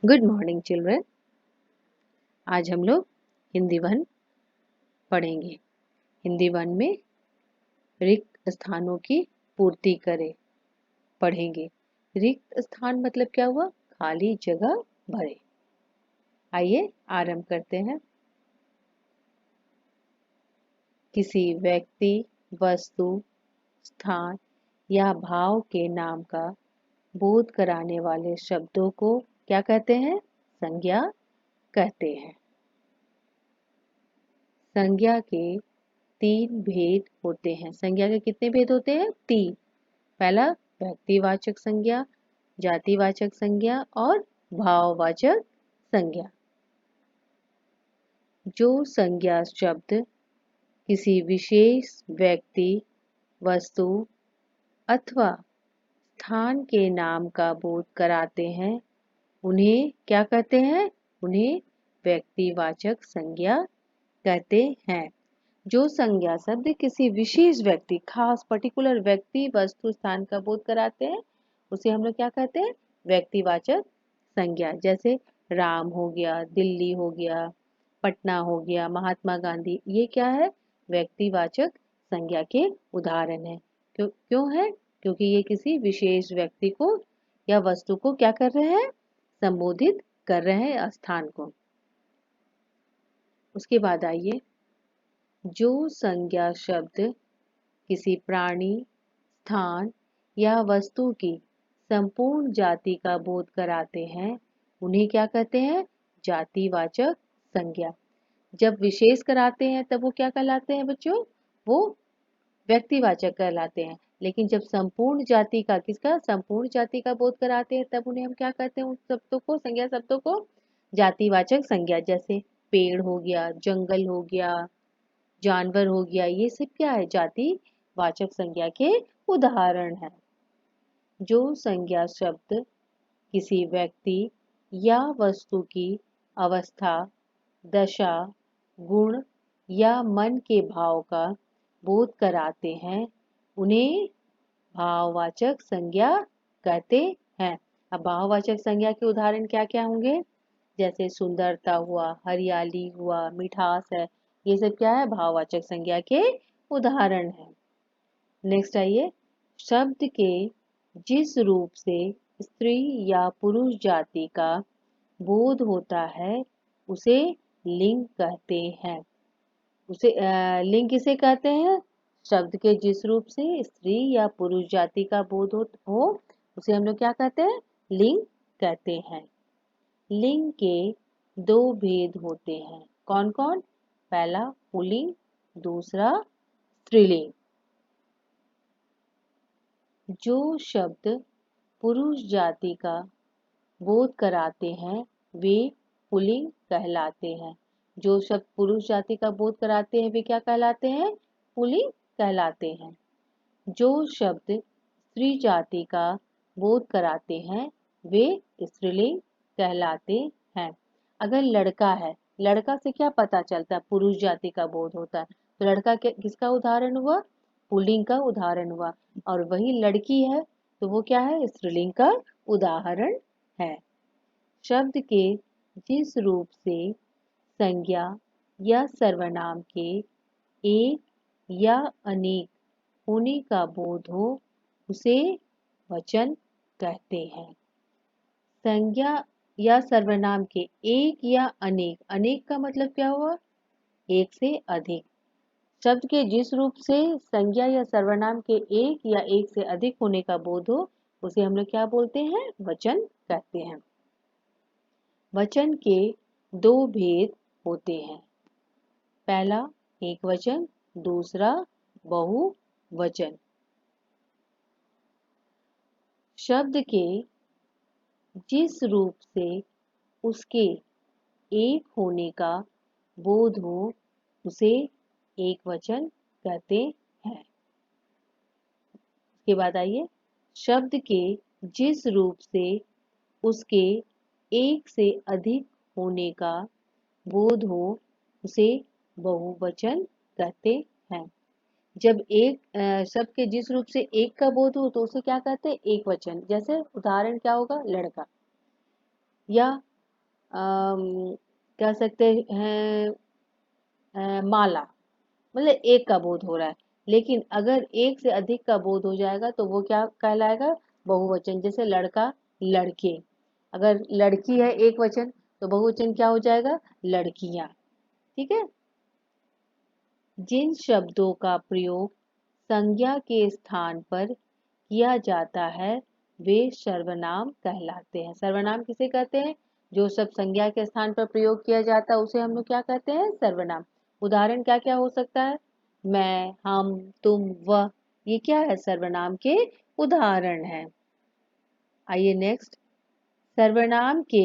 Good morning children. आज हम लोग हिंदी वन पढ़ेंगे। हिंदी वन में रिक्त स्थानों की पूर्ति करें पढ़ेंगे। रिक्त स्थान मतलब क्या हुआ? खाली जगह भरे। आइए आरंभ करते हैं। किसी व्यक्ति, वस्तु, स्थान या भाव के नाम का बोध कराने वाले शब्दों को क्या कहते हैं? संज्ञा कहते हैं। संज्ञा के 3 भेद होते हैं। संज्ञा के कितने भेद होते हैं? 3। पहला व्यक्तिवाचक संज्ञा, जातिवाचक संज्ञा और भाववाचक संज्ञा। जो संज्ञा शब्द किसी विशेष व्यक्ति, वस्तु अथवा स्थान के नाम का बोध कराते हैं, उन्हें क्या कहते हैं? उन्हें व्यक्तिवाचक संज्ञा कहते हैं। जो संज्ञा शब्द किसी विशेष व्यक्ति, खास पर्टिकुलर व्यक्ति, वस्तु, स्थान का बोध कराते हैं, उसे हम लोग क्या कहते हैं? व्यक्तिवाचक संज्ञा। जैसे राम हो गया, दिल्ली हो गया, पटना हो गया, महात्मा गांधी, ये क्या है? व्यक्तिवाचक संज्ञा के उदाहरण है। क्यों है? क्योंकि ये किसी विशेष व्यक्ति को या वस्तु को क्या कर रहे हैं? संबोधित कर रहे हैं, स्थान को। उसके बाद आइए, जो संज्ञा शब्द किसी प्राणी, स्थान या वस्तु की संपूर्ण जाति का बोध कराते हैं, उन्हें क्या कहते हैं? जातिवाचक संज्ञा। जब विशेष कराते हैं तब वो क्या कहलाते हैं बच्चों? वो व्यक्तिवाचक कहलाते हैं। लेकिन जब संपूर्ण जाति का, किसका? संपूर्ण जाति का बोध कराते हैं, तब उन्हें हम क्या कहते हैं? उन शब्दों को, संज्ञा शब्दों को जातिवाचक संज्ञा। जैसे पेड़ हो गया, जंगल हो गया, जानवर हो गया, ये सब क्या है? जातिवाचक संज्ञा के उदाहरण है। जो संज्ञा शब्द किसी व्यक्ति या वस्तु की अवस्था, दशा, गुण या मन के भाव का बोध कराते हैं, उन्हें भाववाचक संज्ञा कहते हैं। अब भाववाचक संज्ञा के उदाहरण क्या क्या होंगे? जैसे सुंदरता हुआ, हरियाली हुआ, मिठास है, ये सब क्या है? भाववाचक संज्ञा के उदाहरण है। नेक्स्ट आइए, शब्द के जिस रूप से स्त्री या पुरुष जाति का बोध होता है, उसे लिंग कहते हैं। लिंग किसे कहते हैं? शब्द के जिस रूप से स्त्री या पुरुष जाति का बोध हो उसे हम लोग क्या कहते हैं? लिंग कहते हैं। लिंग के 2 भेद होते हैं। कौन कौन? पहला पुल्लिंग, दूसरा स्त्रीलिंग। जो शब्द पुरुष जाति का बोध कराते हैं, वे पुल्लिंग कहलाते हैं। जो शब्द पुरुष जाति का बोध कराते हैं, वे क्या कहलाते हैं? पुल्लिंग कहलाते हैं। जो शब्द स्त्री जाति का बोध कराते हैं, वे स्त्रीलिंग कहलाते हैं। अगर लड़का है, लड़का से क्या पता चलता है? पुरुष जाति का बोध होता है। तो लड़का किसका उदाहरण हुआ? पुल्लिंग का उदाहरण हुआ। और वही लड़की है तो वो क्या है? स्त्रीलिंग का उदाहरण है। शब्द के जिस रूप से संज्ञा या सर्वनाम के एक या अनेक होने का बोध हो, उसे वचन कहते हैं। संज्ञा या सर्वनाम के एक या अनेक, अनेक का मतलब क्या हुआ? एक से अधिक। शब्द के जिस रूप से संज्ञा या सर्वनाम के एक या एक से अधिक होने का बोध हो, उसे हम लोग क्या बोलते हैं? वचन कहते हैं। वचन के 2 भेद होते हैं। पहला एकवचन, दूसरा बहुवचन। शब्द के जिस रूप से उसके एक होने का बोध हो, उसे एकवचन कहते हैं। इसके बाद आइए, शब्द के जिस रूप से उसके एक से अधिक होने का बोध हो, उसे बहुवचन कहते हैं। जब एक शब्द के जिस रूप से एक का बोध हो तो उसे क्या कहते हैं? एक वचन। जैसे उदाहरण क्या होगा? लड़का। या कह सकते हैं माला, मतलब एक का बोध हो रहा है। लेकिन अगर एक से अधिक का बोध हो जाएगा तो वो क्या कहलाएगा? बहुवचन। जैसे लड़का, लड़के। अगर लड़की है एक वचन तो बहुवचन क्या हो जाएगा? लड़कियां। ठीक है। जिन शब्दों का प्रयोग संज्ञा के स्थान पर किया जाता है वे सर्वनाम कहलाते हैं। सर्वनाम किसे कहते हैं? जो शब्द संज्ञा के स्थान पर प्रयोग किया जाता है उसे हम लोग क्या कहते हैं? सर्वनाम। उदाहरण क्या क्या हो सकता है? मैं, हम, तुम, वह, ये क्या है? सर्वनाम के उदाहरण हैं। आइए नेक्स्ट। सर्वनाम के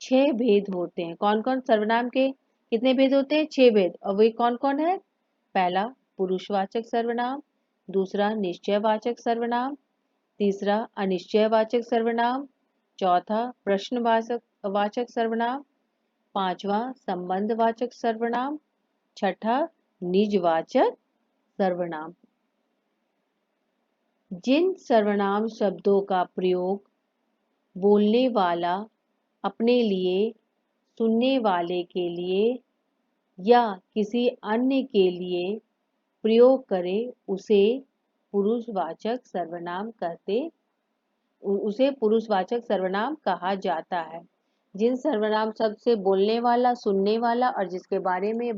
6 भेद होते हैं। कौन कौन? सर्वनाम के कितने भेद होते हैं? 6 भेद। और वे कौन कौन है? पहला पुरुषवाचक सर्वनाम, दूसरा निश्चयवाचक सर्वनाम, तीसरा अनिश्चयवाचक सर्वनाम, चौथा प्रश्नवाचक वाचक सर्वनाम, पांचवा संबंधवाचक सर्वनाम, छठा निजवाचक सर्वनाम। जिन सर्वनाम शब्दों का प्रयोग बोलने वाला अपने लिए, सुनने वाले के लिए या किसी अन्य के लिए प्रयोग करे उसे पुरुषवाचक सर्वनाम उसे पुरुषवाचक सर्वनाम कहा जाता है। जिन सर्वनाम शब्द से बोलने वाला, सुनने वाला और जिसके बारे में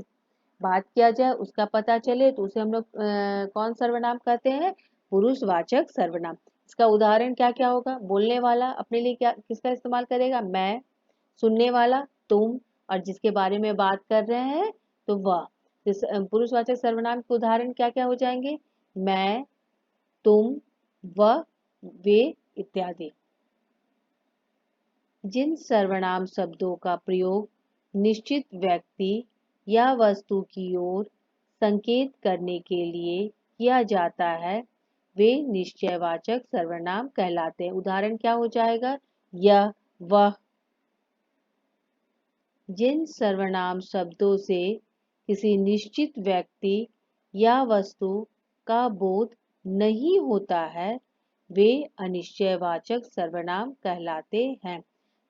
बात किया जाए उसका पता चले तो उसे हम लोग कौन सर्वनाम कहते हैं? पुरुषवाचक सर्वनाम। इसका उदाहरण क्या क्या होगा? बोलने वाला अपने लिए क्या किसका इस्तेमाल करेगा? मैं। सुनने वाला तुम, और जिसके बारे में बात कर रहे हैं तो वह। पुरुषवाचक सर्वनाम के उदाहरण क्या क्या हो जाएंगे? मैं, तुम, वह, वे इत्यादि। जिन सर्वनाम शब्दों का प्रयोग निश्चित व्यक्ति या वस्तु की ओर संकेत करने के लिए किया जाता है वे निश्चयवाचक सर्वनाम कहलाते हैं। उदाहरण क्या हो जाएगा? यह, वह। जिन सर्वनाम शब्दों से किसी निश्चित व्यक्ति या वस्तु का बोध नहीं होता है वे अनिश्चयवाचक सर्वनाम कहलाते हैं।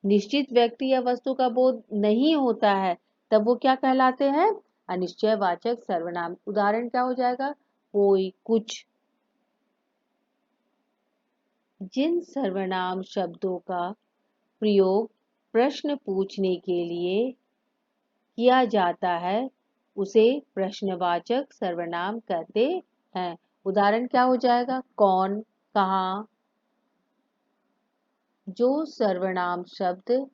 निश्चित व्यक्ति या वस्तु का बोध नहीं होता है तब वो क्या कहलाते हैं? अनिश्चयवाचक सर्वनाम। उदाहरण क्या हो जाएगा? कोई, कुछ। जिन सर्वनाम शब्दों का प्रयोग प्रश्न पूछने के लिए किया जाता है उसे प्रश्नवाचक सर्वनाम कहते हैं। उदाहरण क्या हो जाएगा? कौन, कहाँ। जो सर्वनाम शब्द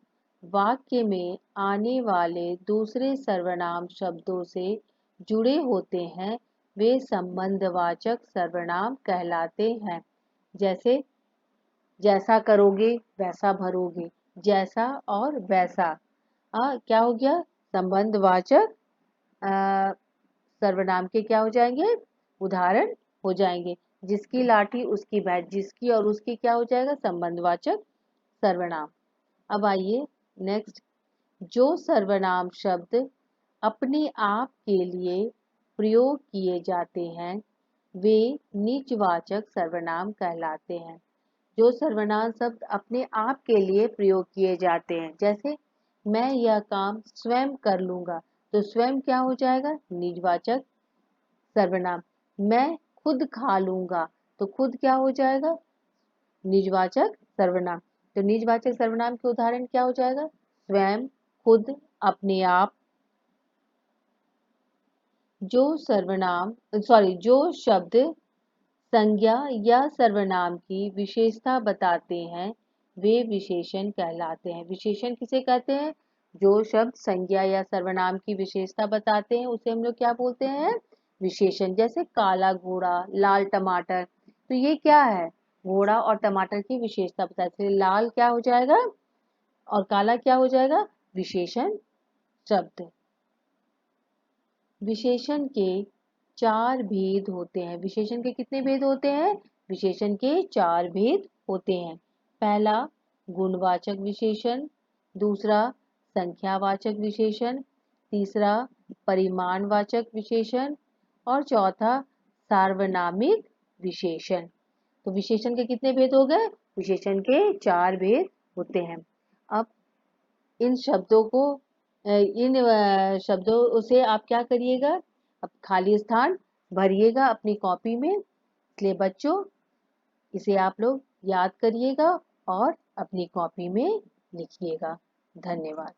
वाक्य में आने वाले दूसरे सर्वनाम शब्दों से जुड़े होते हैं वे संबंधवाचक सर्वनाम कहलाते हैं। जैसे जैसा करोगे वैसा भरोगे, जैसा और वैसा। क्या हो गया? संबंधवाचक सर्वनाम के क्या हो जाएंगे? उदाहरण हो जाएंगे। जिसकी लाठी उसकी भैंस, जिसकी और उसकी क्या हो जाएगा? संबंधवाचक सर्वनाम। अब आइए नेक्स्ट। जो सर्वनाम शब्द अपने आप के लिए प्रयोग किए जाते हैं वे निजवाचक सर्वनाम कहलाते हैं। जो सर्वनाम शब्द अपने आप के लिए प्रयोग किए जाते हैं, जैसे मैं यह काम स्वयं कर लूंगा तो स्वयं क्या हो जाएगा? निजवाचक सर्वनाम। मैं खुद खा लूंगा तो खुद क्या हो जाएगा? निजवाचक सर्वनाम। तो निजवाचक सर्वनाम के उदाहरण क्या हो जाएगा? स्वयं, खुद, अपने आप। जो शब्द संज्ञा या सर्वनाम की विशेषता बताते हैं वे विशेषण कहलाते हैं। विशेषण किसे कहते हैं? जो शब्द संज्ञा या सर्वनाम की विशेषता बताते हैं उसे हम लोग क्या बोलते हैं? विशेषण। जैसे काला घोड़ा, लाल टमाटर। तो ये क्या है? घोड़ा और टमाटर की विशेषता बताते हैं। लाल क्या हो जाएगा और काला क्या हो जाएगा? विशेषण शब्द। विशेषण के 4 भेद होते हैं। विशेषण के कितने भेद होते हैं? विशेषण के 4 भेद होते हैं। पहला गुणवाचक विशेषण, दूसरा संख्यावाचक विशेषण, तीसरा परिमाणवाचक विशेषण और चौथा सार्वनामिक विशेषण। तो विशेषण के कितने भेद हो गए? विशेषण के 4 भेद होते हैं। अब इन शब्दों को इन शब्दों से आप क्या करिएगा, अब खाली स्थान भरिएगा अपनी कॉपी में। इसलिए बच्चों, इसे आप लोग याद करिएगा और अपनी कॉपी में लिखिएगा। धन्यवाद।